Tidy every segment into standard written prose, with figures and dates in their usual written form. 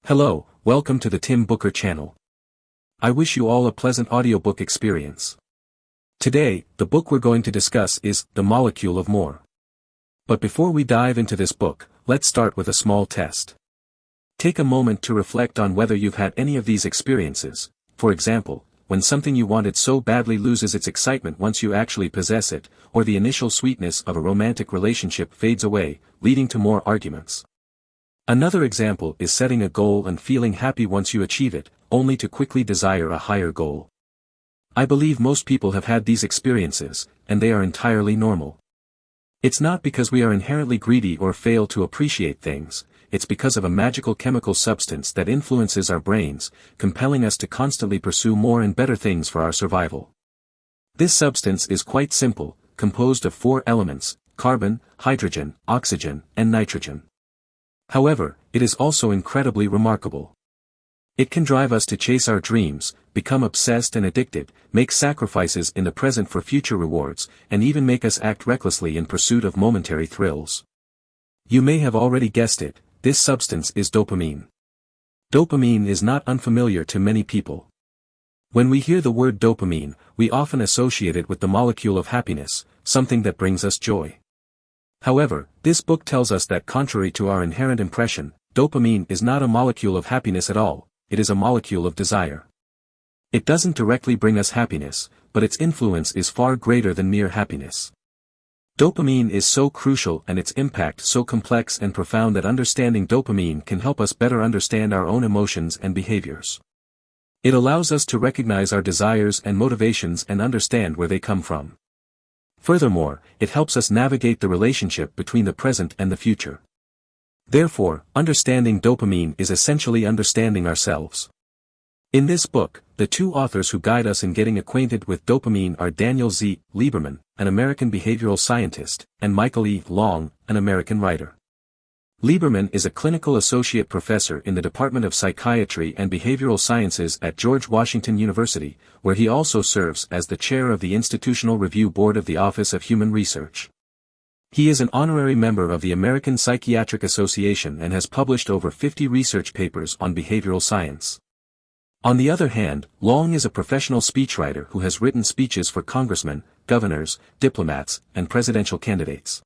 Hello, welcome to the Tim Booker channel. I wish you all a pleasant audiobook experience. Today, the book we're going to discuss is The Molecule of More. But before we dive into this book, let's start with a small test. Take a moment to reflect on whether you've had any of these experiences. For example, when something you wanted so badly loses its excitement once you actually possess it, or the initial sweetness of a romantic relationship fades away, leading to more arguments. Another example is setting a goal and feeling happy once you achieve it, only to quickly desire a higher goal. I believe most people have had these experiences, and they are entirely normal. It's not because we are inherently greedy or fail to appreciate things, it's because of a magical chemical substance that influences our brains, compelling us to constantly pursue more and better things for our survival. This substance is quite simple, composed of 4 elements: carbon, hydrogen, oxygen, and nitrogen. However, it is also incredibly remarkable. It can drive us to chase our dreams, become obsessed and addicted, make sacrifices in the present for future rewards, and even make us act recklessly in pursuit of momentary thrills. You may have already guessed it, this substance is dopamine. Dopamine is not unfamiliar to many people. When we hear the word dopamine, we often associate it with the molecule of happiness, something that brings us joy. However, this book tells us that contrary to our inherent impression, dopamine is not a molecule of happiness at all, it is a molecule of desire. It doesn't directly bring us happiness, but its influence is far greater than mere happiness. Dopamine is so crucial and its impact so complex and profound that understanding dopamine can help us better understand our own emotions and behaviors. It allows us to recognize our desires and motivations and understand where they come from. Furthermore, it helps us navigate the relationship between the present and the future. Therefore, understanding dopamine is essentially understanding ourselves. In this book, the 2 authors who guide us in getting acquainted with dopamine are Daniel Z. Lieberman, an American behavioral scientist, and Michael E. Long, an American writer. Lieberman is a clinical associate professor in the Department of Psychiatry and Behavioral Sciences at George Washington University, where he also serves as the chair of the Institutional Review Board of the Office of Human Research. He is an honorary member of the American Psychiatric Association and has published over 50 research papers on behavioral science. On the other hand, Long is a professional speechwriter who has written speeches for congressmen, governors, diplomats, and presidential candidates.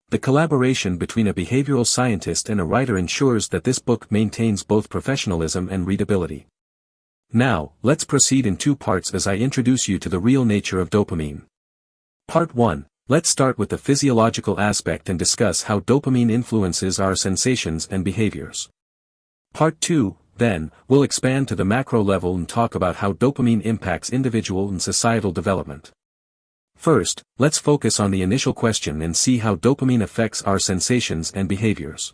The collaboration between a behavioral scientist and a writer ensures that this book maintains both professionalism and readability. Now, let's proceed in 2 parts as I introduce you to the real nature of dopamine. Part 1. Let's start with the physiological aspect and discuss how dopamine influences our sensations and behaviors. Part 2, then, we'll expand to the macro level and talk about how dopamine impacts individual and societal development. First, let's focus on the initial question and see how dopamine affects our sensations and behaviors.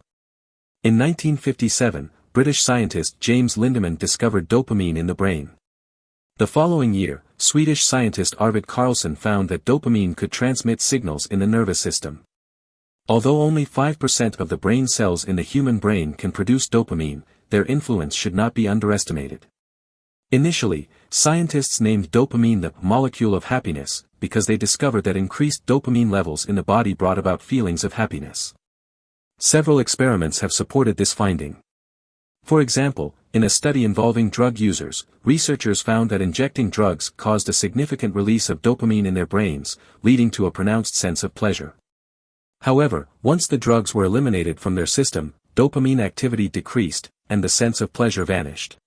In 1957, British scientist James Lindemann discovered dopamine in the brain. The following year, Swedish scientist Arvid Carlsson found that dopamine could transmit signals in the nervous system. Although only 5% of the brain cells in the human brain can produce dopamine, their influence should not be underestimated. Initially, scientists named dopamine the molecule of happiness, because they discovered that increased dopamine levels in the body brought about feelings of happiness. Several experiments have supported this finding. For example, in a study involving drug users, researchers found that injecting drugs caused a significant release of dopamine in their brains, leading to a pronounced sense of pleasure. However, once the drugs were eliminated from their system, dopamine activity decreased, and the sense of pleasure vanished.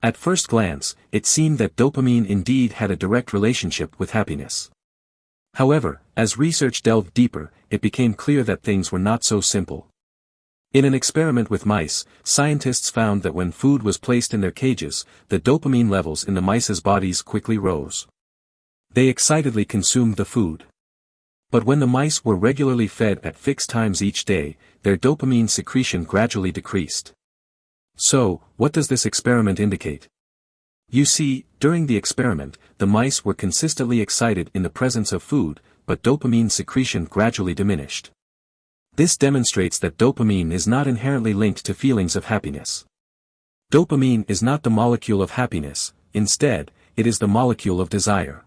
At first glance, it seemed that dopamine indeed had a direct relationship with happiness. However, as research delved deeper, it became clear that things were not so simple. In an experiment with mice, scientists found that when food was placed in their cages, the dopamine levels in the mice's bodies quickly rose. They excitedly consumed the food. But when the mice were regularly fed at fixed times each day, their dopamine secretion gradually decreased. So, what does this experiment indicate? You see, during the experiment, the mice were consistently excited in the presence of food, but dopamine secretion gradually diminished. This demonstrates that dopamine is not inherently linked to feelings of happiness. Dopamine is not the molecule of happiness, instead, it is the molecule of desire.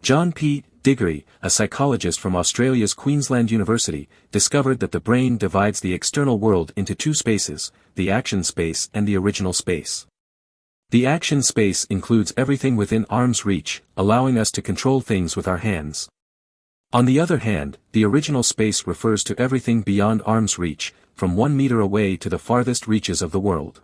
John P. Diggory, a psychologist from Australia's Queensland University, discovered that the brain divides the external world into two spaces, the action space and the original space. The action space includes everything within arm's reach, allowing us to control things with our hands. On the other hand, the original space refers to everything beyond arm's reach, from 1 meter away to the farthest reaches of the world.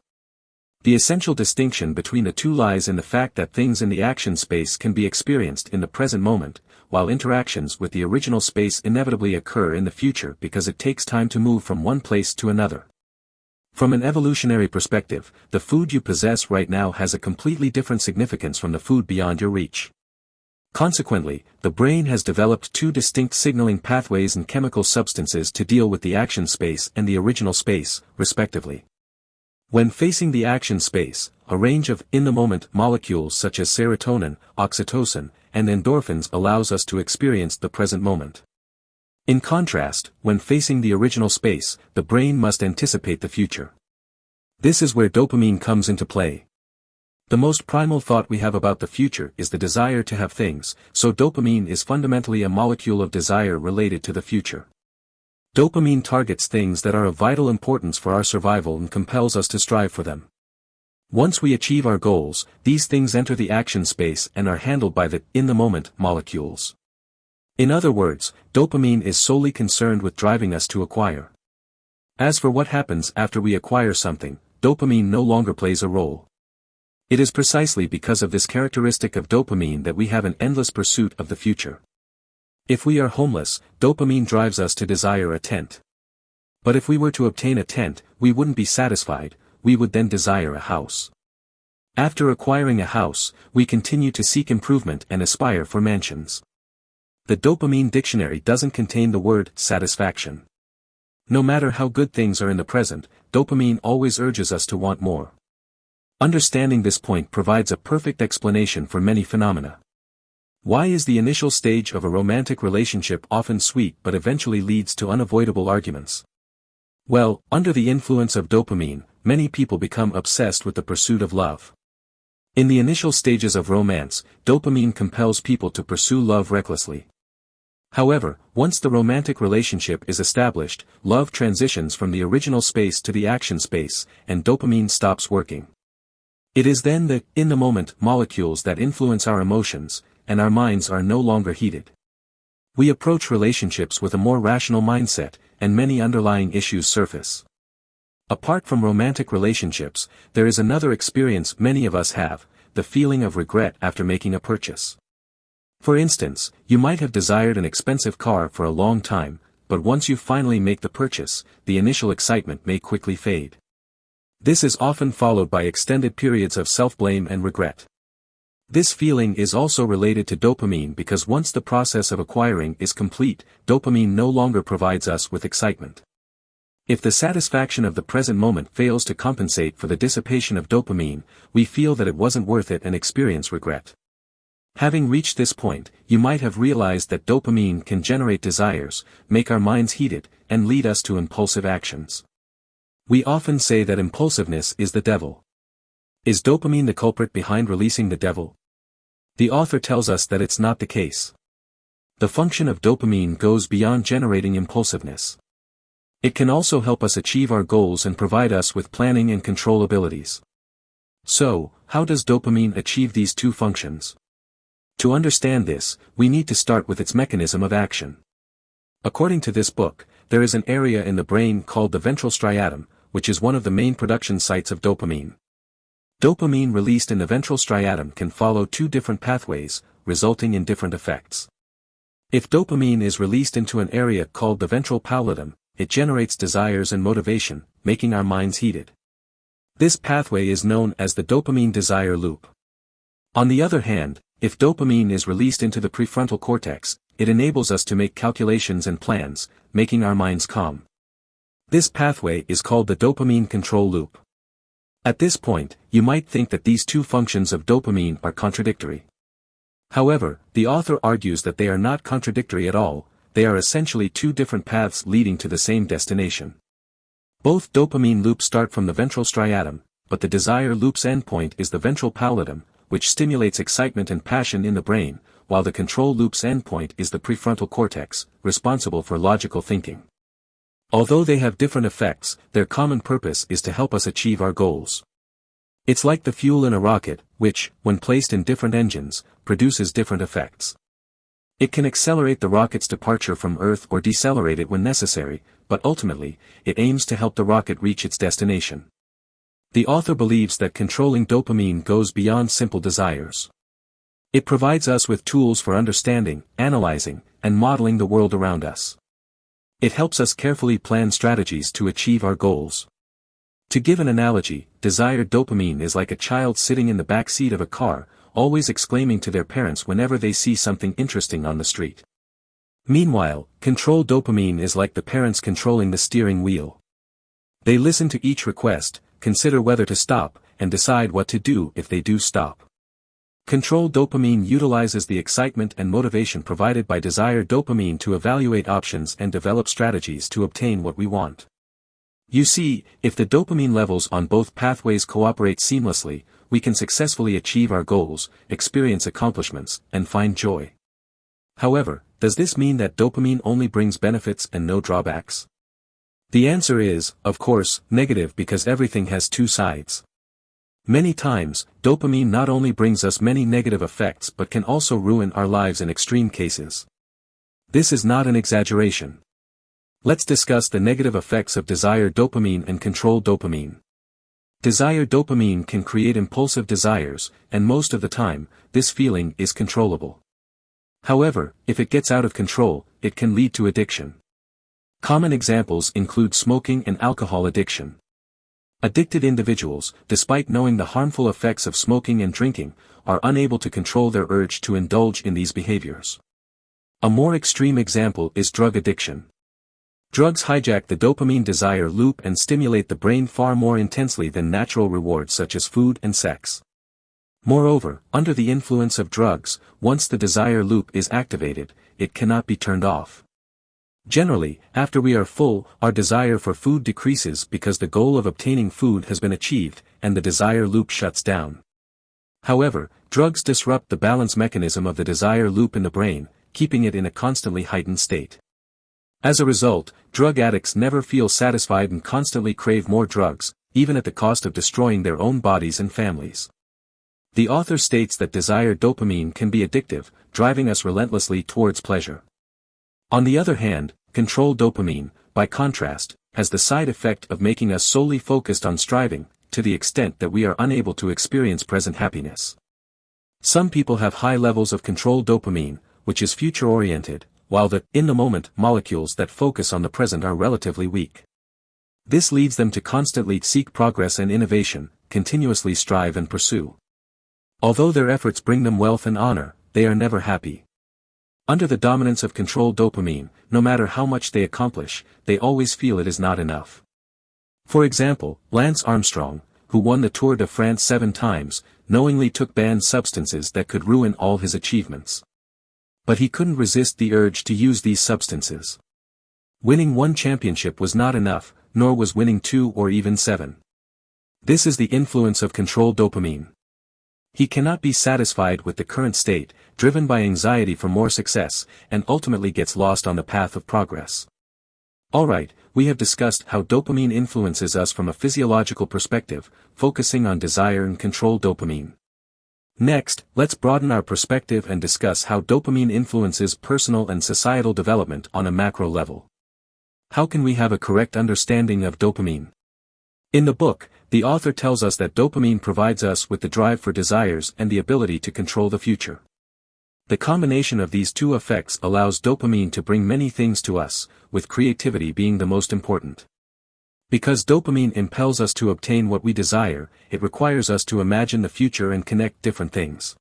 The essential distinction between the two lies in the fact that things in the action space can be experienced in the present moment, while interactions with the original space inevitably occur in the future because it takes time to move from one place to another. From an evolutionary perspective, the food you possess right now has a completely different significance from the food beyond your reach. Consequently, the brain has developed two distinct signaling pathways and chemical substances to deal with the action space and the original space, respectively. When facing the action space, a range of in-the-moment molecules such as serotonin, oxytocin, and endorphins allows us to experience the present moment. In contrast, when facing the original space, the brain must anticipate the future. This is where dopamine comes into play. The most primal thought we have about the future is the desire to have things, so dopamine is fundamentally a molecule of desire related to the future. Dopamine targets things that are of vital importance for our survival and compels us to strive for them. Once we achieve our goals, these things enter the action space and are handled by the in-the-moment molecules. In other words, dopamine is solely concerned with driving us to acquire. As for what happens after we acquire something, dopamine no longer plays a role. It is precisely because of this characteristic of dopamine that we have an endless pursuit of the future. If we are homeless, dopamine drives us to desire a tent. But if we were to obtain a tent, we wouldn't be satisfied, we would then desire a house. After acquiring a house, we continue to seek improvement and aspire for mansions. The dopamine dictionary doesn't contain the word satisfaction. No matter how good things are in the present, dopamine always urges us to want more. Understanding this point provides a perfect explanation for many phenomena. Why is the initial stage of a romantic relationship often sweet but eventually leads to unavoidable arguments? Well, under the influence of dopamine, many people become obsessed with the pursuit of love. In the initial stages of romance, dopamine compels people to pursue love recklessly. However, once the romantic relationship is established, love transitions from the original space to the action space, and dopamine stops working. It is then the in-the-moment molecules that influence our emotions, and our minds are no longer heated. We approach relationships with a more rational mindset, and many underlying issues surface. Apart from romantic relationships, there is another experience many of us have, the feeling of regret after making a purchase. For instance, you might have desired an expensive car for a long time, but once you finally make the purchase, the initial excitement may quickly fade. This is often followed by extended periods of self-blame and regret. This feeling is also related to dopamine because once the process of acquiring is complete, dopamine no longer provides us with excitement. If the satisfaction of the present moment fails to compensate for the dissipation of dopamine, we feel that it wasn't worth it and experience regret. Having reached this point, you might have realized that dopamine can generate desires, make our minds heated, and lead us to impulsive actions. We often say that impulsiveness is the devil. Is dopamine the culprit behind releasing the devil? The author tells us that it's not the case. The function of dopamine goes beyond generating impulsiveness. It can also help us achieve our goals and provide us with planning and control abilities. So, how does dopamine achieve these two functions? To understand this, we need to start with its mechanism of action. According to this book, there is an area in the brain called the ventral striatum, which is one of the main production sites of dopamine. Dopamine released in the ventral striatum can follow two different pathways, resulting in different effects. If dopamine is released into an area called the ventral pallidum, it generates desires and motivation, making our minds heated. This pathway is known as the dopamine desire loop. On the other hand, if dopamine is released into the prefrontal cortex, it enables us to make calculations and plans, making our minds calm. This pathway is called the dopamine control loop. At this point, you might think that these two functions of dopamine are contradictory. However, the author argues that they are not contradictory at all, they are essentially two different paths leading to the same destination. Both dopamine loops start from the ventral striatum, but the desire loop's endpoint is the ventral pallidum, which stimulates excitement and passion in the brain, while the control loop's endpoint is the prefrontal cortex, responsible for logical thinking. Although they have different effects, their common purpose is to help us achieve our goals. It's like the fuel in a rocket, which, when placed in different engines, produces different effects. It can accelerate the rocket's departure from Earth or decelerate it when necessary, but ultimately, it aims to help the rocket reach its destination. The author believes that controlling dopamine goes beyond simple desires. It provides us with tools for understanding, analyzing, and modeling the world around us. It helps us carefully plan strategies to achieve our goals. To give an analogy, desired dopamine is like a child sitting in the back seat of a car, always exclaiming to their parents whenever they see something interesting on the street. Meanwhile, control dopamine is like the parents controlling the steering wheel. They listen to each request, consider whether to stop, and decide what to do if they do stop. Control dopamine utilizes the excitement and motivation provided by desired dopamine to evaluate options and develop strategies to obtain what we want. You see, if the dopamine levels on both pathways cooperate seamlessly, we can successfully achieve our goals, experience accomplishments, and find joy. However, does this mean that dopamine only brings benefits and no drawbacks? The answer is, of course, negative, because everything has two sides. Many times, dopamine not only brings us many negative effects but can also ruin our lives in extreme cases. This is not an exaggeration. Let's discuss the negative effects of desired dopamine and controlled dopamine. Desired dopamine can create impulsive desires, and most of the time, this feeling is controllable. However, if it gets out of control, it can lead to addiction. Common examples include smoking and alcohol addiction. Addicted individuals, despite knowing the harmful effects of smoking and drinking, are unable to control their urge to indulge in these behaviors. A more extreme example is drug addiction. Drugs hijack the dopamine desire loop and stimulate the brain far more intensely than natural rewards such as food and sex. Moreover, under the influence of drugs, once the desire loop is activated, it cannot be turned off. Generally, after we are full, our desire for food decreases because the goal of obtaining food has been achieved, and the desire loop shuts down. However, drugs disrupt the balance mechanism of the desire loop in the brain, keeping it in a constantly heightened state. As a result, drug addicts never feel satisfied and constantly crave more drugs, even at the cost of destroying their own bodies and families. The author states that desired dopamine can be addictive, driving us relentlessly towards pleasure. On the other hand, controlled dopamine, by contrast, has the side effect of making us solely focused on striving, to the extent that we are unable to experience present happiness. Some people have high levels of controlled dopamine, which is future-oriented, while the in-the-moment molecules that focus on the present are relatively weak. This leads them to constantly seek progress and innovation, continuously strive and pursue. Although their efforts bring them wealth and honor, they are never happy. Under the dominance of controlled dopamine, no matter how much they accomplish, they always feel it is not enough. For example, Lance Armstrong, who won the Tour de France 7 times, knowingly took banned substances that could ruin all his achievements. But he couldn't resist the urge to use these substances. Winning 1 championship was not enough, nor was winning 2 or even 7. This is the influence of controlled dopamine. He cannot be satisfied with the current state, driven by anxiety for more success, and ultimately gets lost on the path of progress. Alright, we have discussed how dopamine influences us from a physiological perspective, focusing on desire and controlled dopamine. Next, let's broaden our perspective and discuss how dopamine influences personal and societal development on a macro level. How can we have a correct understanding of dopamine? In the book, the author tells us that dopamine provides us with the drive for desires and the ability to control the future. The combination of these two effects allows dopamine to bring many things to us, with creativity being the most important. Because dopamine impels us to obtain what we desire, it requires us to imagine the future and connect different things.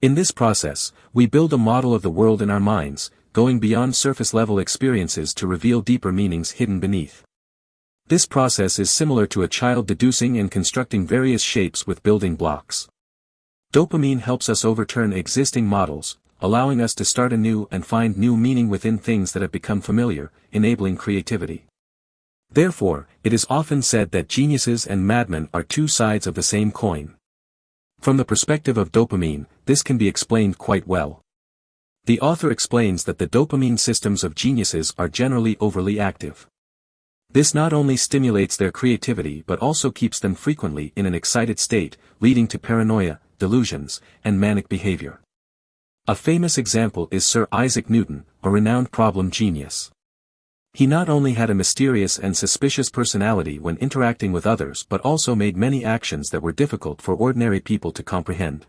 In this process, we build a model of the world in our minds, going beyond surface-level experiences to reveal deeper meanings hidden beneath. This process is similar to a child deducing and constructing various shapes with building blocks. Dopamine helps us overturn existing models, allowing us to start anew and find new meaning within things that have become familiar, enabling creativity. Therefore, it is often said that geniuses and madmen are two sides of the same coin. From the perspective of dopamine, this can be explained quite well. The author explains that the dopamine systems of geniuses are generally overly active. This not only stimulates their creativity but also keeps them frequently in an excited state, leading to paranoia, delusions, and manic behavior. A famous example is Sir Isaac Newton, a renowned problem genius. He not only had a mysterious and suspicious personality when interacting with others but also made many actions that were difficult for ordinary people to comprehend.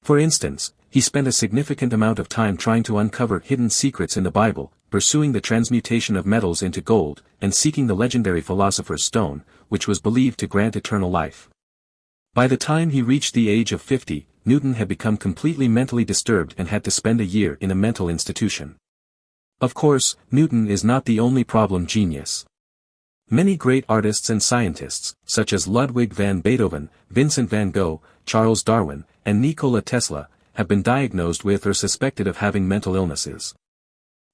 For instance, he spent a significant amount of time trying to uncover hidden secrets in the Bible, pursuing the transmutation of metals into gold, and seeking the legendary philosopher's stone, which was believed to grant eternal life. By the time he reached the age of 50, Newton had become completely mentally disturbed and had to spend a year in a mental institution. Of course, Newton is not the only problem genius. Many great artists and scientists, such as Ludwig van Beethoven, Vincent van Gogh, Charles Darwin, and Nikola Tesla, have been diagnosed with or suspected of having mental illnesses.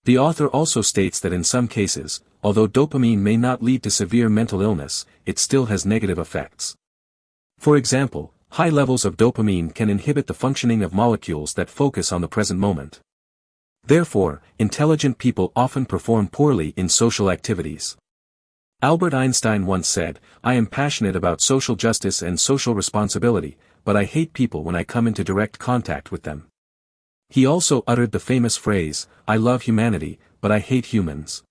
The author also states that in some cases, although dopamine may not lead to severe mental illness, it still has negative effects. For example, high levels of dopamine can inhibit the functioning of molecules that focus on the present moment. Therefore, intelligent people often perform poorly in social activities. Albert Einstein once said, "I am passionate about social justice and social responsibility, but I hate people when I come into direct contact with them." He also uttered the famous phrase, "I love humanity, but I hate humans."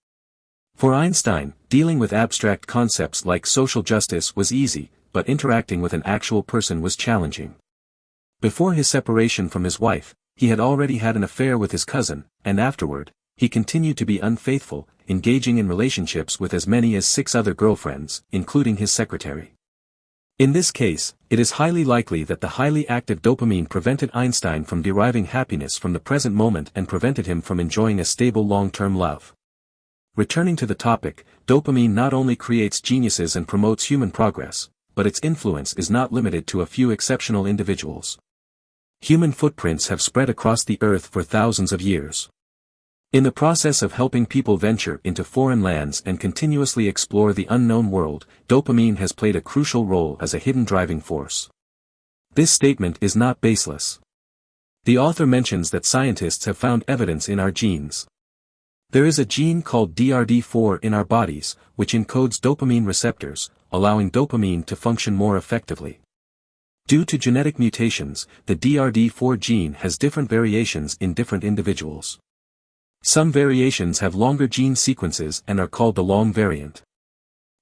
For Einstein, dealing with abstract concepts like social justice was easy, but interacting with an actual person was challenging. Before his separation from his wife, he had already had an affair with his cousin, and afterward, he continued to be unfaithful, engaging in relationships with as many as 6 other girlfriends, including his secretary. In this case, it is highly likely that the highly active dopamine prevented Einstein from deriving happiness from the present moment and prevented him from enjoying a stable long-term love. Returning to the topic, dopamine not only creates geniuses and promotes human progress, but its influence is not limited to a few exceptional individuals. Human footprints have spread across the earth for thousands of years. In the process of helping people venture into foreign lands and continuously explore the unknown world, dopamine has played a crucial role as a hidden driving force. This statement is not baseless. The author mentions that scientists have found evidence in our genes. There is a gene called DRD4 in our bodies, which encodes dopamine receptors, allowing dopamine to function more effectively. Due to genetic mutations, the DRD4 gene has different variations in different individuals. Some variations have longer gene sequences and are called the long variant.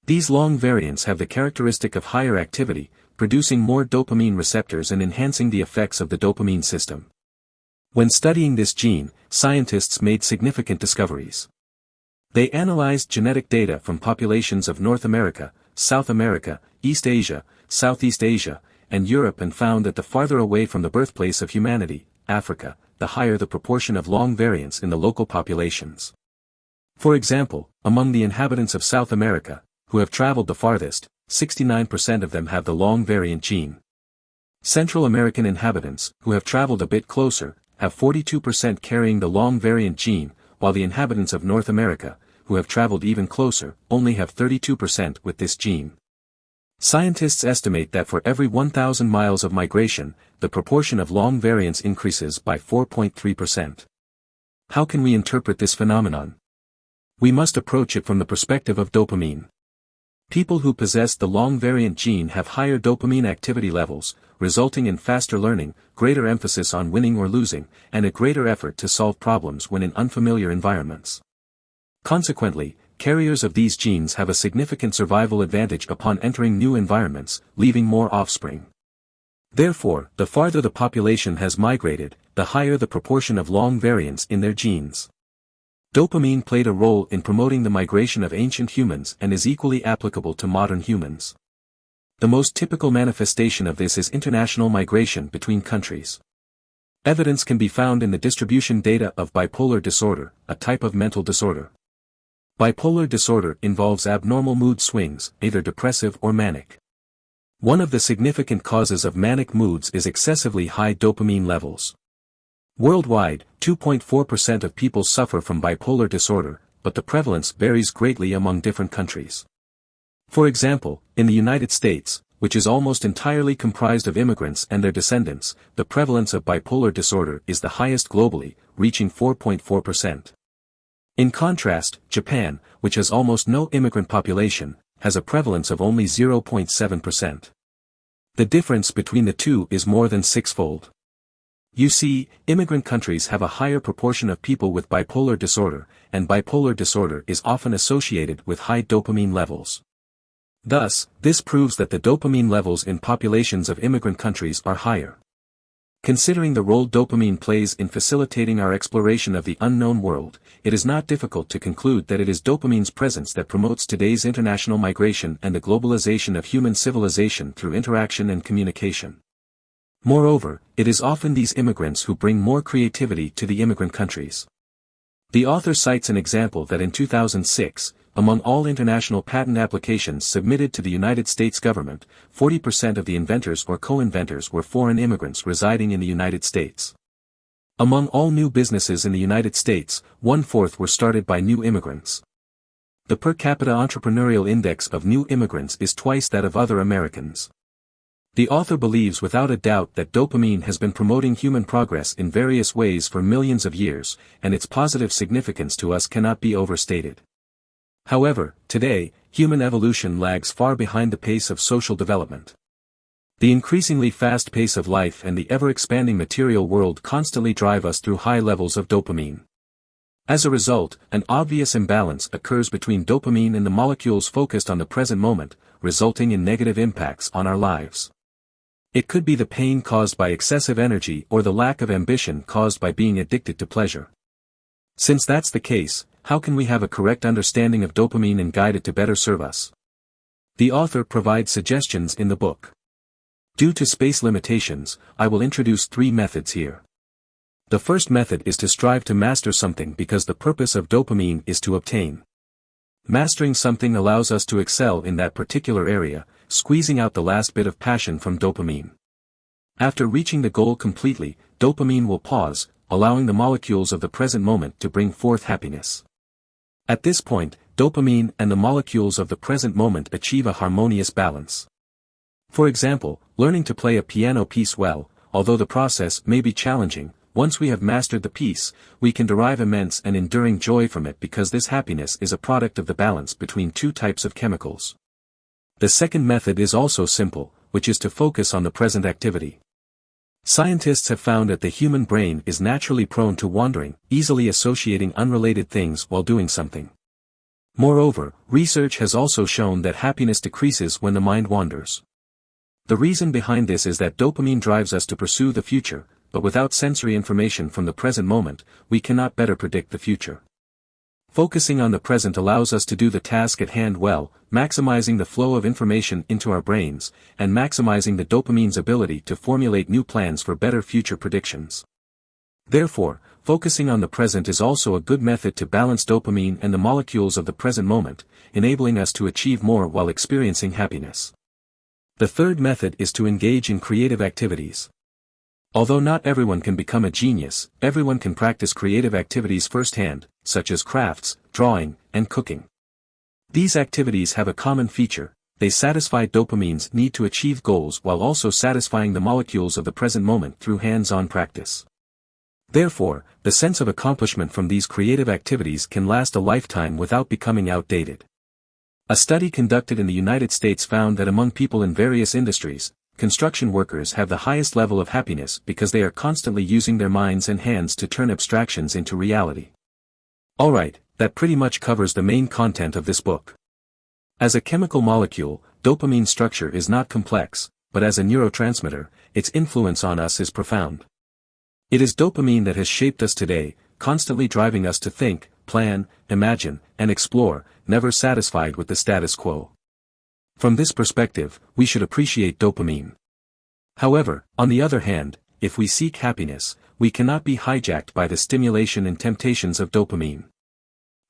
These long variants have the characteristic of higher activity, producing more dopamine receptors and enhancing the effects of the dopamine system. When studying this gene, scientists made significant discoveries. They analyzed genetic data from populations of North America, South America, East Asia, Southeast Asia, and Europe and found that the farther away from the birthplace of humanity, Africa, the higher the proportion of long variants in the local populations. For example, among the inhabitants of South America, who have traveled the farthest, 69% of them have the long variant gene. Central American inhabitants, who have traveled a bit closer, have 42% carrying the long variant gene, while the inhabitants of North America, who have traveled even closer, only have 32% with this gene. Scientists estimate that for every 1,000 miles of migration, the proportion of long variants increases by 4.3%. How can we interpret this phenomenon? We must approach it from the perspective of dopamine. People who possess the long variant gene have higher dopamine activity levels, resulting in faster learning, greater emphasis on winning or losing, and a greater effort to solve problems when in unfamiliar environments. Consequently, carriers of these genes have a significant survival advantage upon entering new environments, leaving more offspring. Therefore, the farther the population has migrated, the higher the proportion of long variants in their genes. Dopamine played a role in promoting the migration of ancient humans and is equally applicable to modern humans. The most typical manifestation of this is international migration between countries. Evidence can be found in the distribution data of bipolar disorder, a type of mental disorder. Bipolar disorder involves abnormal mood swings, either depressive or manic. One of the significant causes of manic moods is excessively high dopamine levels. Worldwide, 2.4% of people suffer from bipolar disorder, but the prevalence varies greatly among different countries. For example, in the United States, which is almost entirely comprised of immigrants and their descendants, the prevalence of bipolar disorder is the highest globally, reaching 4.4%. In contrast, Japan, which has almost no immigrant population, has a prevalence of only 0.7%. The difference between the two is more than sixfold. You see, immigrant countries have a higher proportion of people with bipolar disorder, and bipolar disorder is often associated with high dopamine levels. Thus, this proves that the dopamine levels in populations of immigrant countries are higher. Considering the role dopamine plays in facilitating our exploration of the unknown world, it is not difficult to conclude that it is dopamine's presence that promotes today's international migration and the globalization of human civilization through interaction and communication. Moreover, it is often these immigrants who bring more creativity to the immigrant countries. The author cites an example that in 2006, among all international patent applications submitted to the United States government, 40% of the inventors or co-inventors were foreign immigrants residing in the United States. Among all new businesses in the United States, 1/4 were started by new immigrants. The per capita entrepreneurial index of new immigrants is twice that of other Americans. The author believes without a doubt that dopamine has been promoting human progress in various ways for millions of years, and its positive significance to us cannot be overstated. However, today, human evolution lags far behind the pace of social development. The increasingly fast pace of life and the ever-expanding material world constantly drive us through high levels of dopamine. As a result, an obvious imbalance occurs between dopamine and the molecules focused on the present moment, resulting in negative impacts on our lives. It could be the pain caused by excessive energy or the lack of ambition caused by being addicted to pleasure. Since that's the case, how can we have a correct understanding of dopamine and guide it to better serve us? The author provides suggestions in the book. Due to space limitations, I will introduce 3 methods here. The first method is to strive to master something because the purpose of dopamine is to obtain. Mastering something allows us to excel in that particular area, squeezing out the last bit of passion from dopamine. After reaching the goal completely, dopamine will pause, allowing the molecules of the present moment to bring forth happiness. At this point, dopamine and the molecules of the present moment achieve a harmonious balance. For example, learning to play a piano piece well, although the process may be challenging, once we have mastered the piece, we can derive immense and enduring joy from it because this happiness is a product of the balance between 2 types of chemicals. The second method is also simple, which is to focus on the present activity. Scientists have found that the human brain is naturally prone to wandering, easily associating unrelated things while doing something. Moreover, research has also shown that happiness decreases when the mind wanders. The reason behind this is that dopamine drives us to pursue the future, but without sensory information from the present moment, we cannot better predict the future. Focusing on the present allows us to do the task at hand well, maximizing the flow of information into our brains, and maximizing the dopamine's ability to formulate new plans for better future predictions. Therefore, focusing on the present is also a good method to balance dopamine and the molecules of the present moment, enabling us to achieve more while experiencing happiness. The third method is to engage in creative activities. Although not everyone can become a genius, everyone can practice creative activities firsthand, such as crafts, drawing, and cooking. These activities have a common feature: they satisfy dopamine's need to achieve goals while also satisfying the molecules of the present moment through hands-on practice. Therefore, the sense of accomplishment from these creative activities can last a lifetime without becoming outdated. A study conducted in the United States found that among people in various industries, construction workers have the highest level of happiness because they are constantly using their minds and hands to turn abstractions into reality. Alright, that pretty much covers the main content of this book. As a chemical molecule, dopamine's structure is not complex, but as a neurotransmitter, its influence on us is profound. It is dopamine that has shaped us today, constantly driving us to think, plan, imagine, and explore, never satisfied with the status quo. From this perspective, we should appreciate dopamine. However, on the other hand, if we seek happiness, we cannot be hijacked by the stimulation and temptations of dopamine.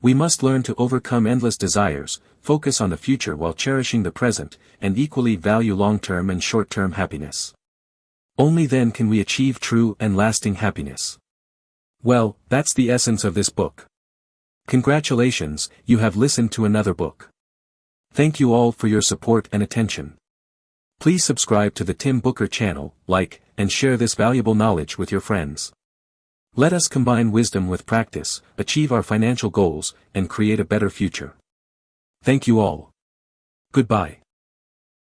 We must learn to overcome endless desires, focus on the future while cherishing the present, and equally value long-term and short-term happiness. Only then can we achieve true and lasting happiness. Well, that's the essence of this book. Congratulations, you have listened to another book. Thank you all for your support and attention. Please subscribe to the Tim Booker channel, like, and share this valuable knowledge with your friends. Let us combine wisdom with practice, achieve our financial goals, and create a better future. Thank you all. Goodbye.